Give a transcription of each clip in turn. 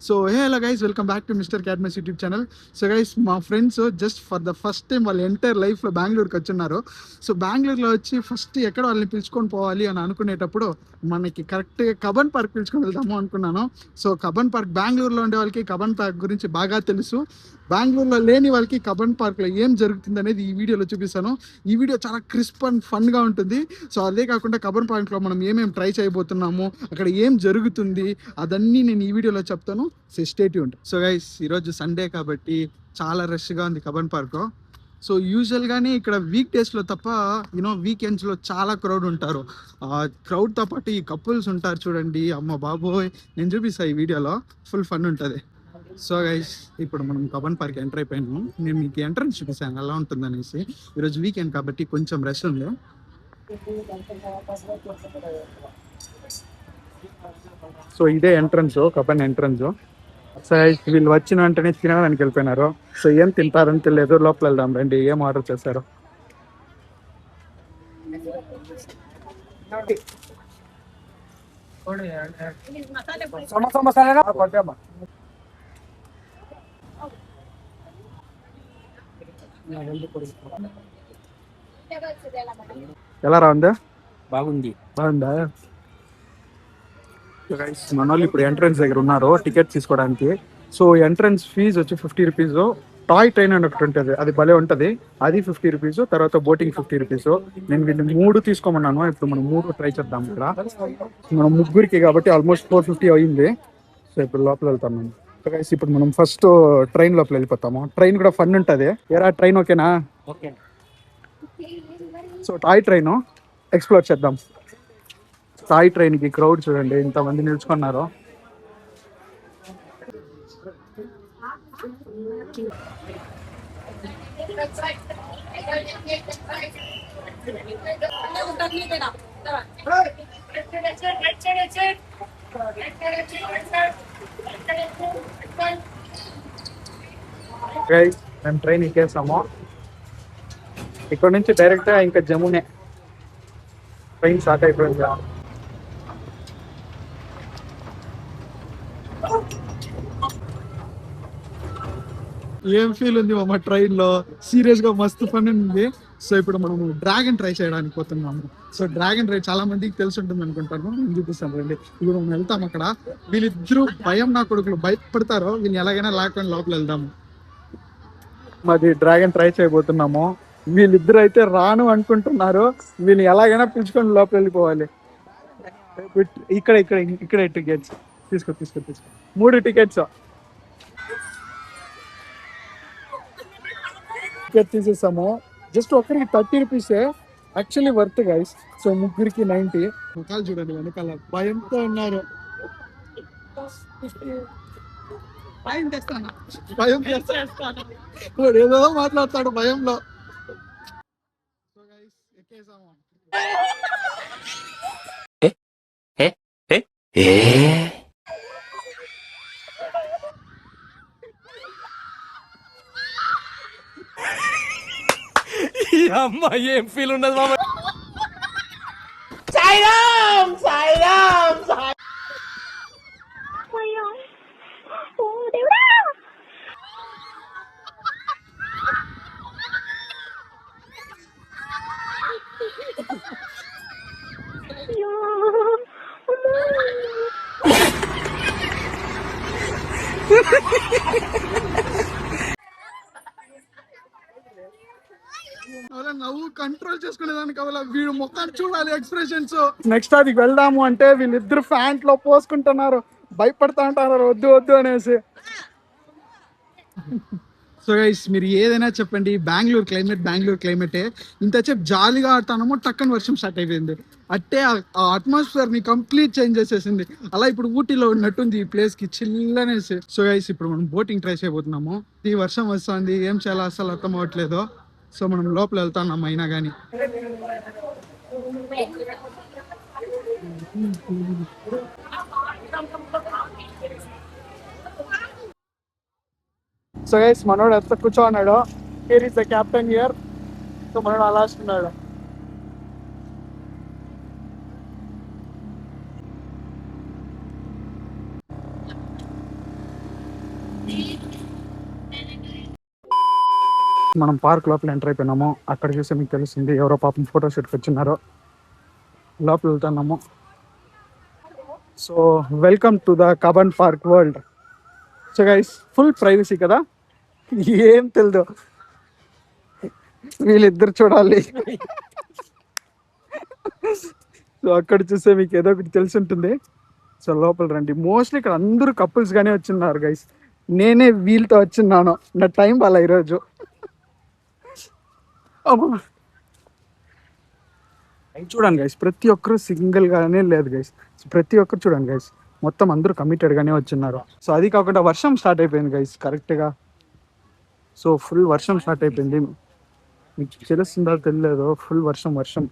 So hello guys, welcome back to mister Cadmus YouTube channel. So guys, మా friends just for the first time వాళ్ళ entire లైఫ్లో బెంగళూరుకి వచ్చున్నారు. So బెంగళూరులో వచ్చి first ఎక్కడ వాళ్ళని పిలుచుకొని పోవాలి అని అనుకునేటప్పుడు మనకి కరెక్ట్గా కబన్ పార్క్ పిలుచుకొని వెళ్దాము అనుకున్నాను. సో కబన్ పార్క్, బెంగళూరులో ఉండే వాళ్ళకి కబన్ పార్క్ గురించి బాగా తెలుసు. బెంగళూరులో లేని వాళ్ళకి కబన్ పార్క్లో ఏం జరుగుతుంది అనేది ఈ వీడియోలో చూపిస్తాను. ఈ వీడియో చాలా క్రిస్ప్ అండ్ ఫన్గా ఉంటుంది. సో అదే కాకుండా కబన్ పార్క్లో మనం ఏమేమి ట్రై చేయబోతున్నాము, అక్కడ ఏం జరుగుతుంది, అదన్నీ నేను ఈ వీడియోలో చెప్తాను. So stay tuned. So guys, ఈరోజు సండే కాబట్టి చాలా రష్గా ఉంది కబన్ పార్క్. సో యూజువల్గానే ఇక్కడ వీక్ డేస్లో తప్ప వీకెండ్స్లో చాలా క్రౌడ్ ఉంటారు. ఆ క్రౌడ్తో పాటు ఈ కపుల్స్ ఉంటారు చూడండి, అమ్మ బాబోయ్, నేను చూపిస్తాను ఈ వీడియోలో. ఫుల్ ఫన్ ఉంటుంది. సో గైస్, ఇప్పుడు మనం కబన్ పార్క్ ఎంటర్ అయిపోయాము. నేను మీకు ఎంట్రన్స్ చూపిస్తాను ఎలా ఉంటుంది అనేసి. ఈరోజు వీకెండ్ కాబట్టి కొంచెం రష్ ఉంది. సో ఇదే ఎంట్రన్స్, కబన్ ఎంట్రన్స్. సో వీళ్ళు వచ్చిన వెంటనే తినడానికి వెళ్ళిపోయినారు. సో ఏం తింటారని తెలియదు, లోపల వెళ్దాం రండి. ఏం ఆర్డర్ చేశారు? ఎలా రావుందా? బాగుంది. బాగుందా? మన వాళ్ళు ఇప్పుడు ఎంట్రన్స్ దగ్గర ఉన్నారు టికెట్ తీసుకోవడానికి. సో ఎంట్రన్స్ ఫీజు వచ్చి 50 రూపీస్. టాయ్ ట్రైన్ అని ఒకటి ఉంటుంది, అది భలే ఉంటుంది, అది 50 రూపీస్. తర్వాత బోటింగ్ 50 రూపీస్. నేను వీళ్ళు 3 తీసుకోమన్నాను. ఇప్పుడు మనం 3 ట్రై చేద్దాం. ఇక్కడ మనం ముగ్గురికి కాబట్టి ఆల్మోస్ట్ 450 అయింది. సో ఇప్పుడు లోపల వెళ్తాం. ఇప్పుడు మనం ఫస్ట్ ట్రైన్ లోపల వెళ్ళిపోతాము. ట్రైన్ కూడా ఫన్ ఉంటుంది. ఏరా ట్రైన్ ఓకేనా? Okay. So toy train explore చేద్దాం. టాయ్ ట్రైన్కి క్రౌడ్ చూడండి, ఇంతమంది నిల్చుకున్నారు. మేము ట్రైన్ ఎక్కేసాము. ఇక్కడ నుంచి డైరెక్ట్గా ఇంకా జమ్మునే ట్రైన్ స్టార్ట్ అయిపోయింది. ఏం ఫీల్ ఉంది మా ట్రైన్ లో? సీరియస్ గా మస్తు ఫన్ ఉంది. సో ఇప్పుడు మనం డ్రాగన్ ట్రై చేయడానికి పోతున్నాము. సో డ్రాగన్ రైడ్ చాలా మందికి తెలిసి ఉంటుంది అనుకుంటాను, నేను చూపిస్తాను రండి. ఇప్పుడు మనం వెళ్తాం. అక్కడ వీళ్ళిద్దరూ భయం నా కొడుకులు భయపడతారు. వీళ్ళని ఎలాగైనా లాక్కొని లోపల వెళ్దాము. మాది డ్రాగన్ ట్రై చేయబోతున్నాము. వీళ్ళిద్దరు అయితే రాను అనుకుంటున్నారు. వీళ్ళని ఎలాగైనా పిలుచుకొని లోపల వెళ్ళిపోవాలి. ఇక్కడ ఇక్కడ ఇక్కడ టికెట్స్ తీసుకో 3 టికెట్స్ టికెట్ తీసేసాము. జస్ట్ ఒకరికి 30 రూపీసే, యాక్చువల్లీ వర్త్ గైస్. సో ముగ్గురికి 90. ముఖాలు చూడండి, వెనకాల భయంతో ఉన్నారు. భయం ఏదో మాట్లాడతాడు భయంలో. సో గైస్ ఎక్కేసాము. అమ్మ ఏం ఫీల్ ఉండదు మామ. నవ్వు కంట్రోల్ చేసుకునేదానికి కావాలా, వీడు ముఖాన్ని చూడాలి, ఎక్స్ప్రెషన్స్. నెక్స్ట్ అది వెళ్దాము అంటే వీళ్ళిద్దరు ఫ్యాంట్ లో పోసుకుంటున్నారు, భయపడతా ఉంటారు వద్దు వద్దు అనేసి. సో గైస్, మీరు ఏదైనా చెప్పండి, బెంగళూరు క్లైమేటే. ఇంతసేపు జాలీగా ఆడుతానమో టక్కన వర్షం స్టార్ట్ అయిపోయింది. అట్టే ఆ అట్మాస్ఫియర్ ని కంప్లీట్ చేంజ్ చేసేసింది. అలా ఇప్పుడు ఊటీలో ఉన్నట్టుంది ఈ ప్లేస్ కి, చిల్ అనేసి. సో గైస్, ఇప్పుడు మనం బోటింగ్ ట్రై చేయబోతున్నాము. ఈ వర్షం వస్తుంది, ఏం చేయాలో అసలు అర్థం అవ్వట్లేదు. సో మనం లోపల వెళ్తాం అయినా కానీ. సో గైస్, మనోడు ఎంత కూర్చోన్నాడు. Here is the captain here. So మనోడు అలా వస్తున్నాడు. మనం పార్క్ లోపల ఎంటర్ అయిపోయినాము. అక్కడ చూస్తే మీకు తెలుస్తుంది ఎవరో పాపం ఫోటో షూట్కి వచ్చినారో. లోపల వెళ్తున్నాము. So welcome to the Cubbon park world. So guys full privacy కదా, ఏం తెలియదు. వీళ్ళిద్దరు చూడాలి. సో అక్కడ చూస్తే మీకు ఏదో ఒకటి తెలిసి ఉంటుంది. సో లోపల రండి. మోస్ట్లీ ఇక్కడ అందరూ కపుల్స్ గానే వచ్చిన్నారు గైస్. నేనే వీళ్ళతో వచ్చిన్నాను. నా టైం వాళ్ళ ఈరోజు. చూడండి గైస్, ప్రతి ఒక్కరు సింగిల్ గానే లేదు గైస్. ప్రతి ఒక్కరు చూడండి గైస్, మొత్తం అందరూ కమిటెడ్ గానే వచ్చిన్నారు. సో అది కాకుండా వర్షం స్టార్ట్ అయిపోయింది గైస్ కరెక్ట్ గా. సో ఫుల్ వర్షం స్టార్ట్ అయిపోయింది. మీకు తెలుస్తుందో తెలియదు, ఫుల్ వర్షం.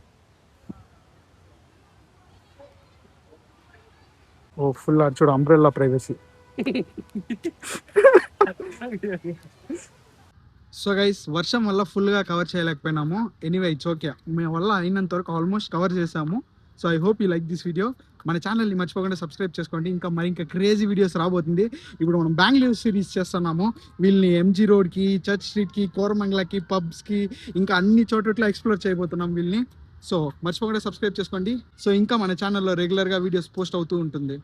ఓ ఫుల్ చూడు అంబ్రెల్లా ప్రైవసీ. సో గైస్ వర్షం వల్ల ఫుల్గా కవర్ చేయలేకపోయినాము. ఎనీవే ఇట్స్ ఓకే, మేము వల్ల అయినంత వరకు ఆల్మోస్ట్ కవర్ చేసాము. So I hope you like this video. మన ఛానల్ని మర్చిపోకుండా సబ్స్క్రైబ్ చేసుకోండి. ఇంకా క్రేజీ వీడియోస్ రాబోతుంది. ఇప్పుడు మనం బెంగళూరు సిరీస్ చేస్తున్నాము. వీళ్ళని ఎంజీ రోడ్కి, చర్చ్ స్ట్రీట్కి, కోరమంగళకి, పబ్స్కి, ఇంకా అన్ని చోట్ల ఎక్స్ప్లోర్ చేయబోతున్నాం వీళ్ళని. సో మర్చిపోకుండా సబ్స్క్రైబ్ చేసుకోండి. సో ఇంకా మన ఛానల్లో రెగ్యులర్గా వీడియోస్ పోస్ట్ అవుతూ ఉంటుంది.